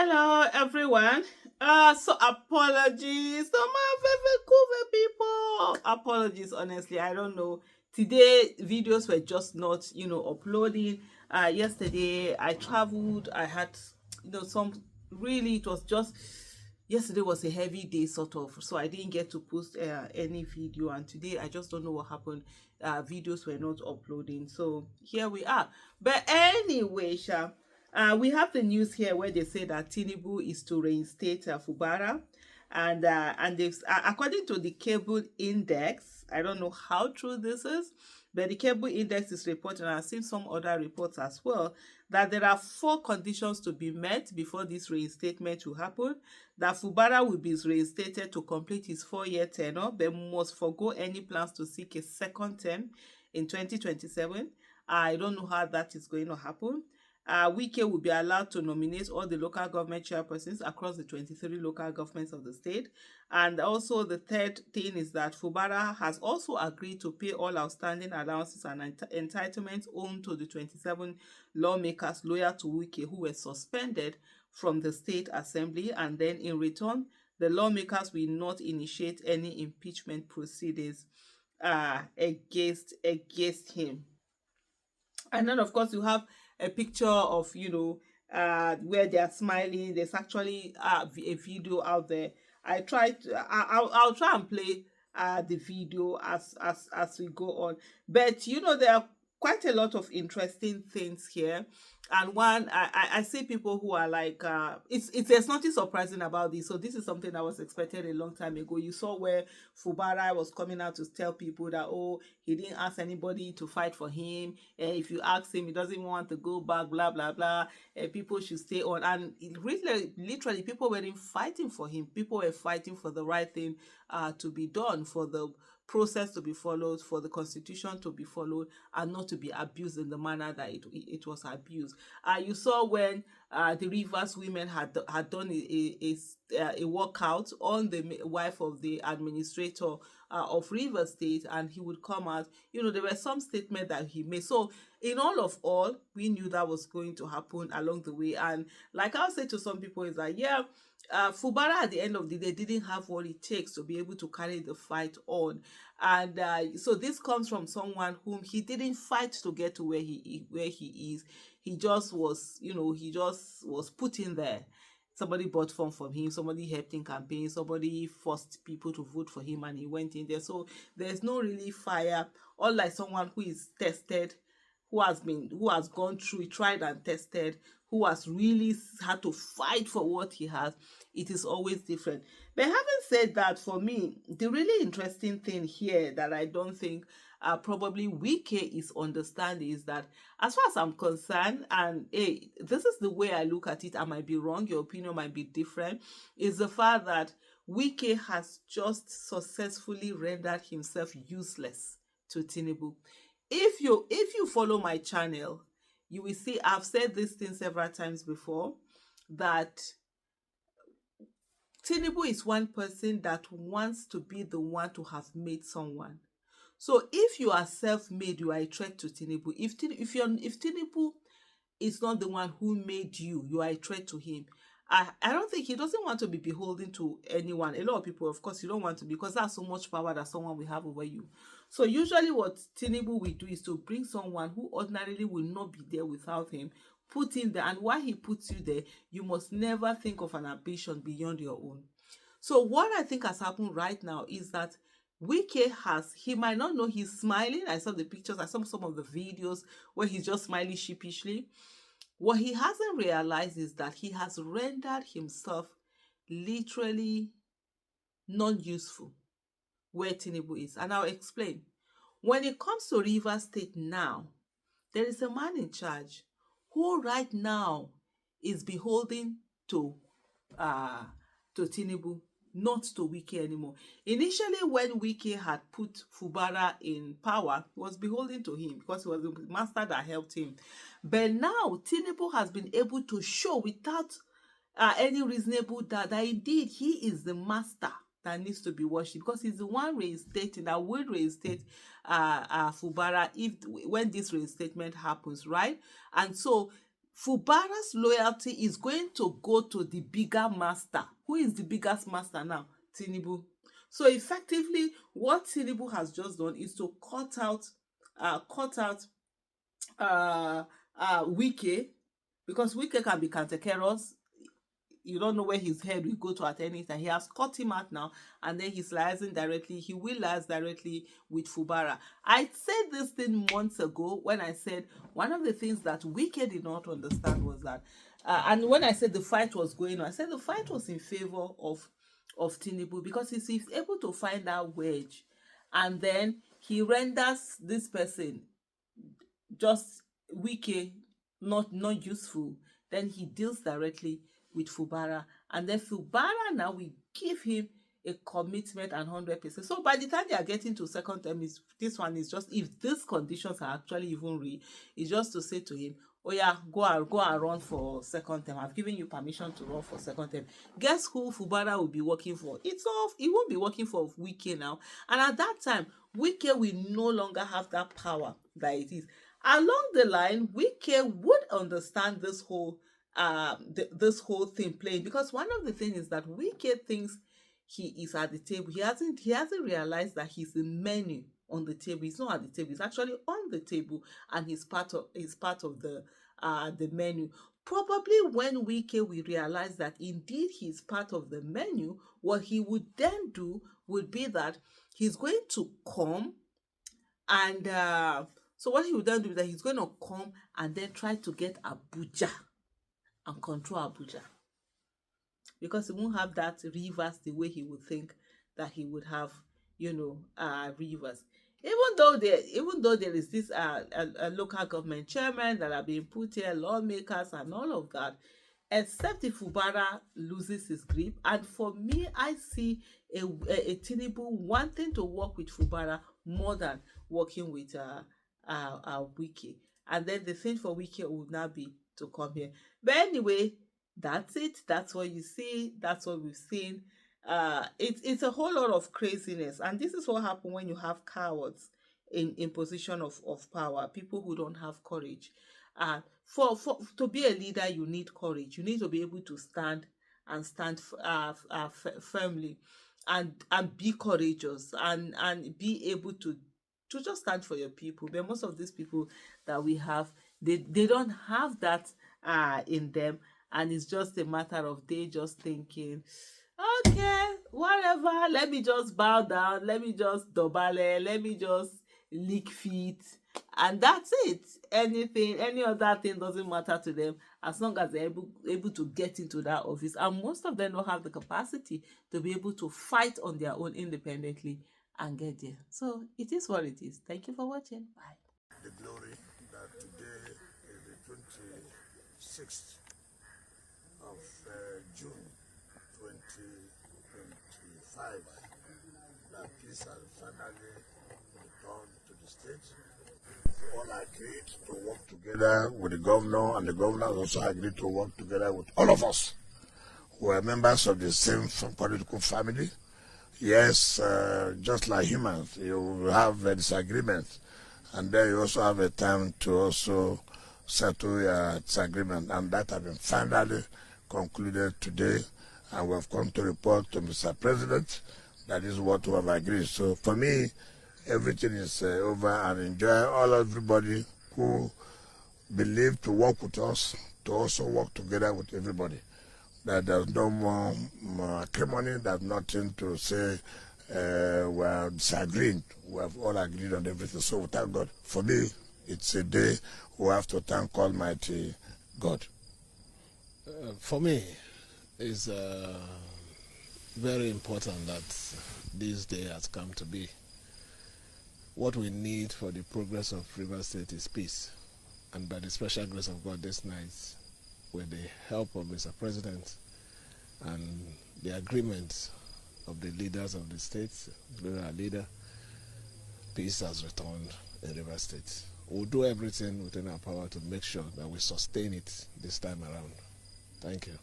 Hello, everyone. So apologies to my favorite people. Apologies, honestly. I don't know. Today, videos were just not, uploading. Yesterday, I traveled. I had, some really, it was just, yesterday was a heavy day, sort of. So I didn't get to post any video. And today, I just don't know what happened. Videos were not uploading. So here we are. But anyway, Sha. We have the news here where they say that Tinubu is to reinstate Fubara, and they've according to the cable index. I don't know how true this is, but the cable index is reporting, and I've seen some other reports as well, that there are 4 conditions to be met before this reinstatement will happen. That Fubara will be reinstated to complete his 4-year tenure, but must forgo any plans to seek a second term in 2027. I don't know how that is going to happen. Wike will be allowed to nominate all the local government chairpersons across the 23 local governments of the state. And also the third thing is that Fubara has also agreed to pay all outstanding allowances and entitlements owed to the 27 lawmakers loyal to Wike who were suspended from the state assembly. And then in return, the lawmakers will not initiate any impeachment proceedings against him. And then, of course, you have a picture of, where they are smiling. There's actually a video out there. I'll try and play the video as we go on. But, there are quite a lot of interesting things here. And one, I see people who are like, there's nothing surprising about this. So this is something that was expected a long time ago. You saw where Fubara was coming out to tell people that, oh, he didn't ask anybody to fight for him. If you ask him, he doesn't want to go back, blah, blah, blah. People should stay on. And it really, literally, people weren't fighting for him. People were fighting for the right thing to be done, for the process to be followed, for the constitution to be followed, and not to be abused in the manner that it was abused. You saw when the Rivers women had done a walkout on the wife of the administrator of Rivers State, and he would come out. There were some statements that he made. So in all, we knew that was going to happen along the way. And like I'll say to some people is that, yeah, Fubara at the end of the day didn't have what it takes to be able to carry the fight on. And so this comes from someone whom he didn't fight to get to where he is. He just was, he just was put in there. Somebody bought form from him, somebody helped in campaign, somebody forced people to vote for him, and he went in there. So there's no really fire, unlike someone who is tested, who has gone through, tried and tested, who has really had to fight for what he has. It is always different. But having said that, for me, the really interesting thing here that I don't think probably Wike is understanding is that, as far as I'm concerned, and hey, this is the way I look at it, I might be wrong, your opinion might be different, is the fact that Wike has just successfully rendered himself useless to Tinubu. If you follow my channel, you will see I've said this thing several times before, that Tinubu is one person that wants to be the one to have made someone. So if you are self-made, you are a threat to Tinubu. If Tinubu is not the one who made you, you are a threat to him. I don't think he doesn't want to be beholden to anyone. A lot of people, of course, you don't want to, because that's so much power that someone will have over you. So usually what Tinubu will do is to bring someone who ordinarily will not be there without him, put him there, and while he puts you there, you must never think of an ambition beyond your own. So what I think has happened right now is that Wike he might not know he's smiling. I saw the pictures, I saw some of the videos where he's just smiling sheepishly. What he hasn't realized is that he has rendered himself literally non-useful where Tinubu is. And I'll explain. When it comes to Rivers State now, there is a man in charge who right now is beholden to Tinubu, not to Wike anymore. Initially, when Wike had put Fubara in power, he was beholden to him because he was the master that helped him. But now, Tinubu has been able to show without any reasonable doubt that indeed he is the master that needs to be worshipped, because he's the one reinstating, that will reinstate Fubara when this reinstatement happens, right? And so Fubara's loyalty is going to go to the bigger master. Who is the biggest master now? Tinubu. So effectively, what Tinubu has just done is to cut out uh, Wike, because Wike can be cantankerous. You don't know where his head will go to at any time. He has cut him out now, and then he's liaising directly. He will liaise directly with Fubara. I said this thing months ago when I said one of the things that Wike did not understand was that, and when I said the fight was going on, I said the fight was in favor of Tinubu, because he's able to find that wedge, and then he renders this person, just Wike, not useful. Then he deals directly with Fubara, and then Fubara now will give him a commitment and 100%. So by the time they are getting to second term, this one is just, if these conditions are actually even real, it's just to say to him, oh yeah, go and run for second term. I've given you permission to run for second term. Guess who Fubara will be working for? It won't be working for Wike now. And at that time, Wike will no longer have that power that it is. Along the line, Wike would understand this whole thing playing, because one of the things is that Wike thinks he is at the table. He hasn't realized that he's the menu on the table. He's not at the table. He's actually on the table, and he's part of the menu. Probably when Wike will realize that indeed he's part of the menu, what he would then do would be that he's going to come and so what he would then do is that he's going to come and then try to get Abuja and control Abuja, because he won't have that Rivers the way he would think that he would have, Rivers. Even though there is this a local government chairman that are being put here, lawmakers and all of that, except if Fubara loses his grip. And for me, I see a Tinubu wanting to work with Fubara more than working with Wike. And then the thing for Wike would now be to come here. But anyway, that's it. That's what you see. That's what we've seen. It's a whole lot of craziness. And this is what happens when you have cowards in position of power, people who don't have courage. For to be a leader, you need courage. You need to be able to stand firmly and be courageous and be able to just stand for your people. But most of these people that we have, they don't have that in them, and it's just a matter of they just thinking, okay, whatever, let me just bow down, let me just dobale, let me just lick feet, and that's it. Any other thing doesn't matter to them, as long as they're able to get into that office. And most of them don't have the capacity to be able to fight on their own independently and get there. So it is what it is. Thank you for watching. Bye. The glory that today is the 26th of June 2025, that peace has finally returned to the state. We all agreed to work together with the governor, and the governor also agreed to work together with all of us who are members of the same political family. Yes, just like humans, you have a disagreement, and then you also have a time to also settle your disagreement, and that has been finally concluded today, and we have come to report to Mr. President that is what we have agreed. So for me, everything is over, and enjoy everybody who believe to work with us, to also work together with everybody. That there's no more acrimony, there's nothing to say we are disagreeing. We have all agreed on everything. So we thank God. For me, it's a day we have to thank Almighty God. For me, it's very important that this day has come to be. What we need for the progress of Rivers State is peace. And by the special grace of God this night, with the help of Mr. President and the agreement of the leaders of the state, including our leader, peace has returned in Rivers State. We'll do everything within our power to make sure that we sustain it this time around. Thank you.